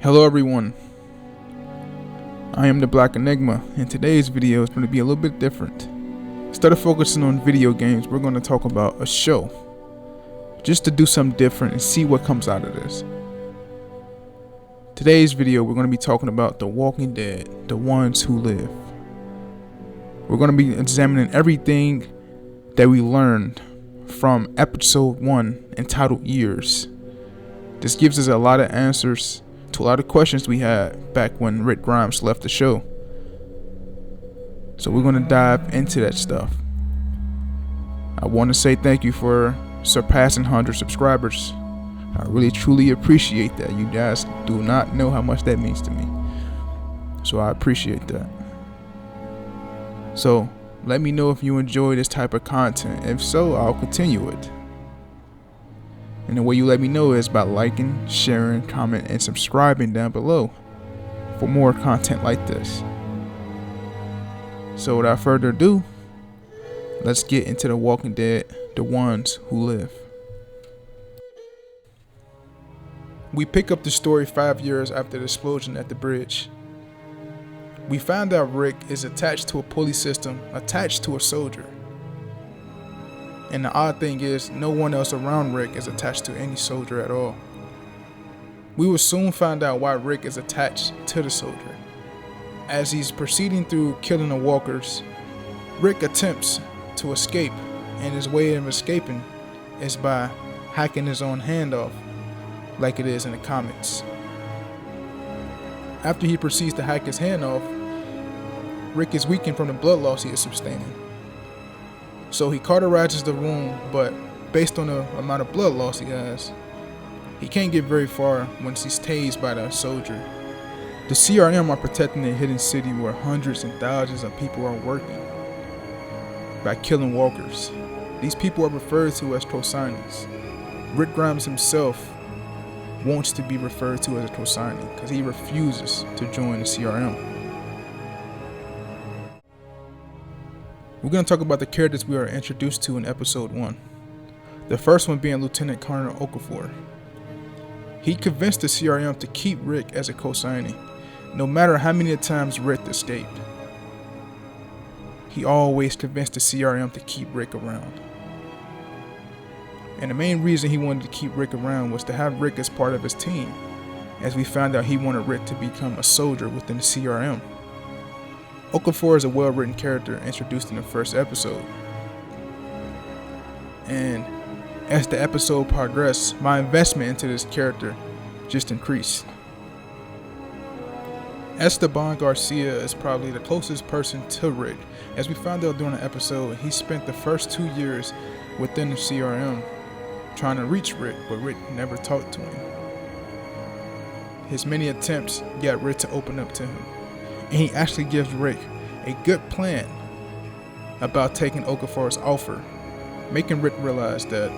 Hello everyone, I am the Black Enigma, and today's video is going to be a little bit different. Instead of focusing on video games, we're going to talk about a show, just to do something different and see what comes out of this. Today's video, we're going to be talking about The Walking Dead, The Ones Who Live. We're going to be examining everything that we learned from episode 1 entitled Years. This gives us a lot of answers to a lot of questions we had back when Rick Grimes left the show. So we're going to dive into that stuff. I want to say thank you for surpassing 100 subscribers. I really truly appreciate that. You guys do not know how much that means to me. So I appreciate that. So let me know if you enjoy this type of content. If so, I'll continue it. And the way you let me know is by liking, sharing, comment, and subscribing down below for more content like this. So without further ado, let's get into The Walking Dead, The Ones Who Live. We pick up the story 5 years after the explosion at the bridge. We find out Rick is attached to a pulley system attached to a soldier. And the odd thing is, no one else around Rick is attached to any soldier at all. We will soon find out why Rick is attached to the soldier. As he's proceeding through killing the walkers, Rick attempts to escape, and his way of escaping is by hacking his own hand off, like it is in the comics. After he proceeds to hack his hand off, Rick is weakened from the blood loss he is sustaining. So he cauterizes the wound, but based on the amount of blood loss he has, he can't get very far once he's tased by the soldier. The CRM are protecting a hidden city where hundreds and thousands of people are working by killing walkers. These people are referred to as Trosanis. Rick Grimes himself wants to be referred to as a Trosani because he refuses to join the CRM. We're going to talk about the characters we are introduced to in episode 1. The first one being Lieutenant Colonel Okafor. He convinced the CRM to keep Rick as a Trosani, no matter how many times Rick escaped. He always convinced the CRM to keep Rick around. And the main reason he wanted to keep Rick around was to have Rick as part of his team, as we found out he wanted Rick to become a soldier within the CRM. Okafor is a well-written character introduced in the first episode. And as the episode progressed, my investment into this character just increased. Esteban Garcia is probably the closest person to Rick. As we found out during the episode, he spent the first 2 years within the CRM trying to reach Rick, but Rick never talked to him. His many attempts got Rick to open up to him. And he actually gives Rick a good plan about taking Okafor's offer, making Rick realize that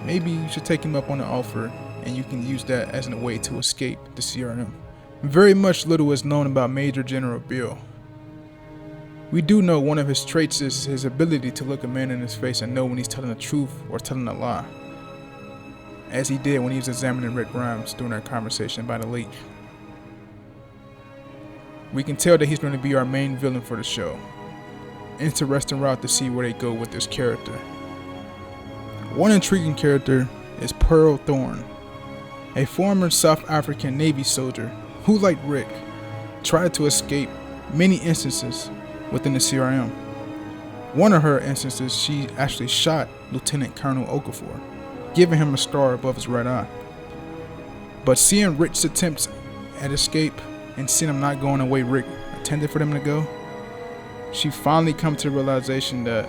maybe you should take him up on the offer and you can use that as a way to escape the CRM. Very much little is known about Major General Bill. We do know one of his traits is his ability to look a man in his face and know when he's telling the truth or telling a lie, as he did when he was examining Rick Grimes during that conversation by the lake. We can tell that he's going to be our main villain for the show. Interesting route to see where they go with this character. One intriguing character is Pearl Thorne, a former South African Navy soldier who, like Rick, tried to escape many instances within the CRM. One of her instances, she actually shot Lieutenant Colonel Okafor, giving him a scar above his right eye. But seeing Rick's attempts at escape and seeing him not going the way Rick intended for them to go, she finally come to the realization that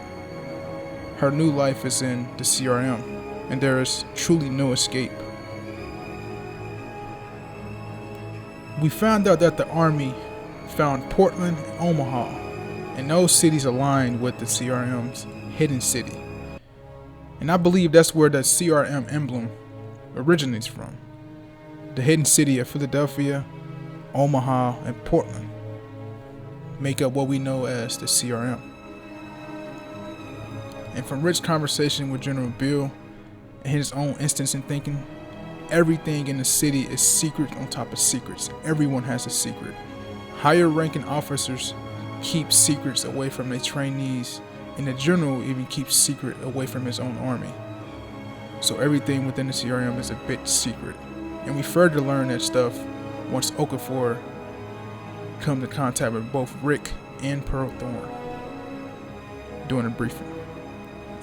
her new life is in the CRM and there is truly no escape. We found out that the Army found Portland and Omaha, and those cities aligned with the CRM's hidden city. And I believe that's where the CRM emblem originates from. The hidden city of Philadelphia, Omaha, and Portland make up what we know as the CRM. And from Rick's conversation with General Bill and his own instance in thinking, everything in the city is secret on top of secrets. Everyone has a secret. Higher ranking officers keep secrets away from their trainees, and the general even keeps secret away from his own army. So everything within the CRM is a bit secret. And we further learn that stuff once Okafor come to contact with both Rick and Pearl Thorne during a briefing.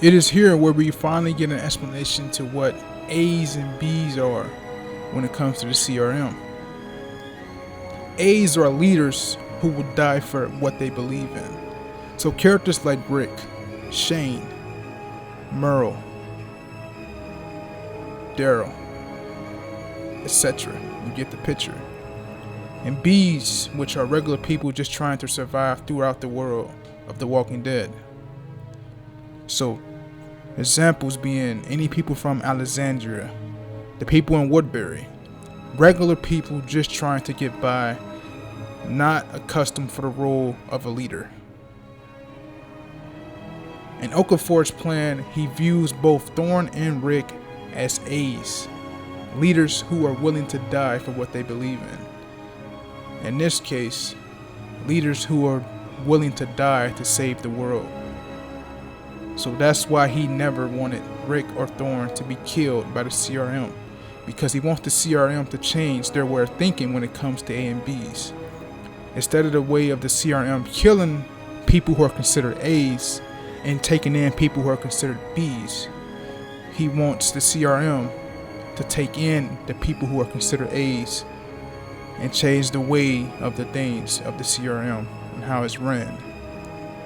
It is here where we finally get an explanation to what A's and B's are when it comes to the CRM. A's are leaders who will die for what they believe in. So characters like Rick, Shane, Merle, Daryl, etc. You get the picture. And B's, which are regular people just trying to survive throughout the world of The Walking Dead. So, examples being any people from Alexandria, the people in Woodbury, regular people just trying to get by, not accustomed for the role of a leader. In Okafor's plan, he views both Thorne and Rick as A's, leaders who are willing to die for what they believe in. In this case, leaders who are willing to die to save the world. So that's why he never wanted Rick or Thorne to be killed by the CRM, because he wants the CRM to change their way of thinking when it comes to A and B's. Instead of the way of the CRM killing people who are considered A's and taking in people who are considered B's, he wants the CRM to take in the people who are considered A's and change the way of the things of the CRM and how it's ran.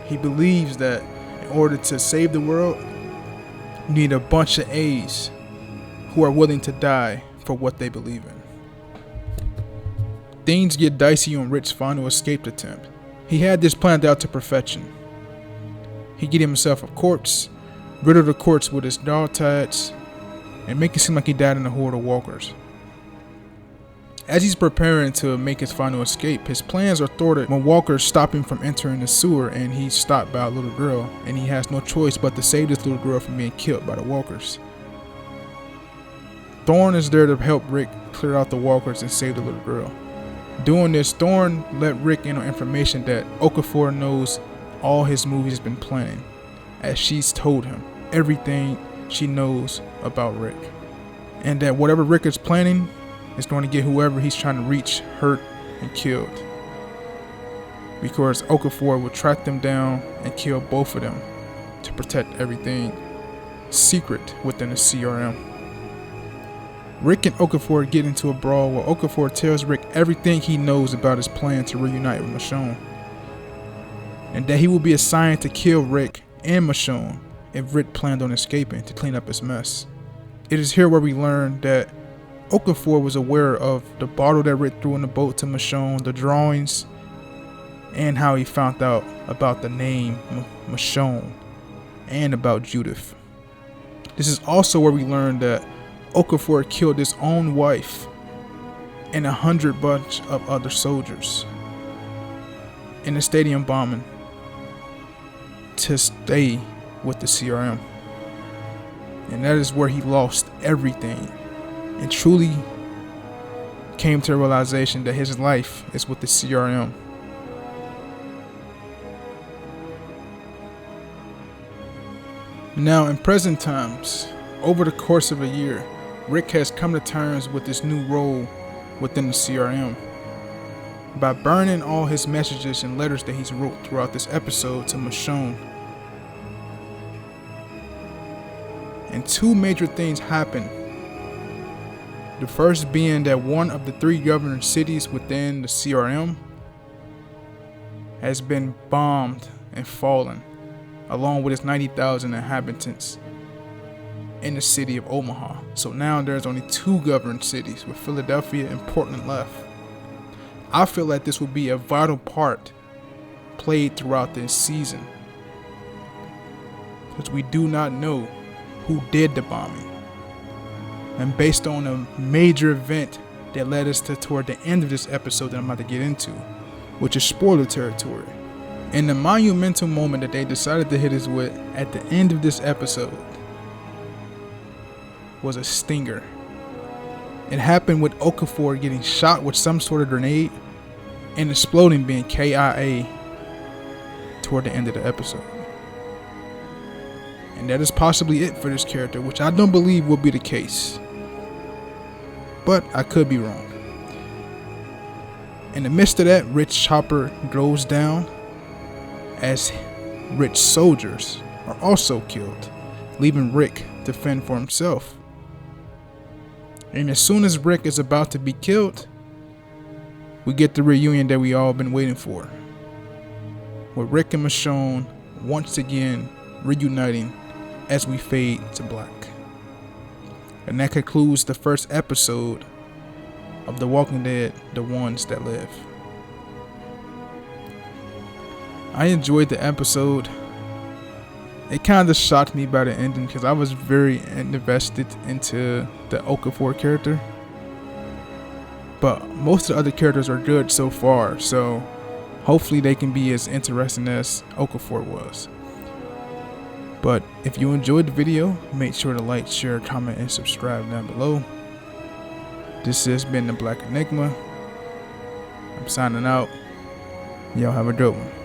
He believes that in order to save the world, you need a bunch of A's who are willing to die for what they believe in. Things get dicey on Rick's final escape attempt. He had this planned out to perfection. He get himself a corpse, riddle the corpse with his dog tags, and make it seem like he died in a horde of walkers. As he's preparing to make his final escape, his plans are thwarted when walkers stop him from entering the sewer, and he's stopped by a little girl, and he has no choice but to save this little girl from being killed by the walkers. Thorne is there to help Rick clear out the walkers and save the little girl. Doing this, Thorne let Rick in on information that Okafor knows all his movies has been planning, as she's told him everything she knows about Rick, and that whatever Rick is planning is going to get whoever he's trying to reach hurt and killed, because Okafor will track them down and kill both of them to protect everything secret within the CRM. Rick and Okafor get into a brawl where Okafor tells Rick everything he knows about his plan to reunite with Michonne, and that he will be assigned to kill Rick and Michonne if Rick planned on escaping to clean up his mess. It is here where we learn that Okafor was aware of the bottle that Rick threw in the boat to Michonne, the drawings, and how he found out about the name Michonne and about Judith. This is also where we learn that Okafor killed his own wife and 100 bunch of other soldiers in the stadium bombing to stay with the CRM. And that is where he lost everything and truly came to a realization that his life is with the CRM. Now in present times, over the course of a year, Rick has come to terms with his new role within the CRM by burning all his messages and letters that he's wrote throughout this episode to Michonne. And two major things happen. The first being that one of the 3 governor cities within the CRM has been bombed and fallen, along with its 90,000 inhabitants in the city of Omaha. So now there's only 2 governed cities, with Philadelphia and Portland left. I feel like this will be a vital part played throughout this season, because we do not know who did the bombing. And based on a major event that led us to toward the end of this episode that I'm about to get into, which is spoiler territory, and the monumental moment that they decided to hit us with at the end of this episode was a stinger. It happened with Okafor getting shot with some sort of grenade and exploding, being KIA toward the end of the episode. And that is possibly it for this character, which I don't believe will be the case. But I could be wrong. In the midst of that, Rich Chopper goes down as Rich soldiers are also killed, leaving Rick to fend for himself. And as soon as Rick is about to be killed, we get the reunion that we all been waiting for, with Rick and Michonne once again reuniting as we fade to black. And that concludes the first episode of The Walking Dead, The Ones That Live. I enjoyed the episode. It kind of shocked me by the ending because I was very invested into the Okafor character. But most of the other characters are good so far, so hopefully they can be as interesting as Okafor was. But if you enjoyed the video, make sure to like, share, comment, and subscribe down below. This has been The Black Enigma. I'm signing out. Y'all have a good one.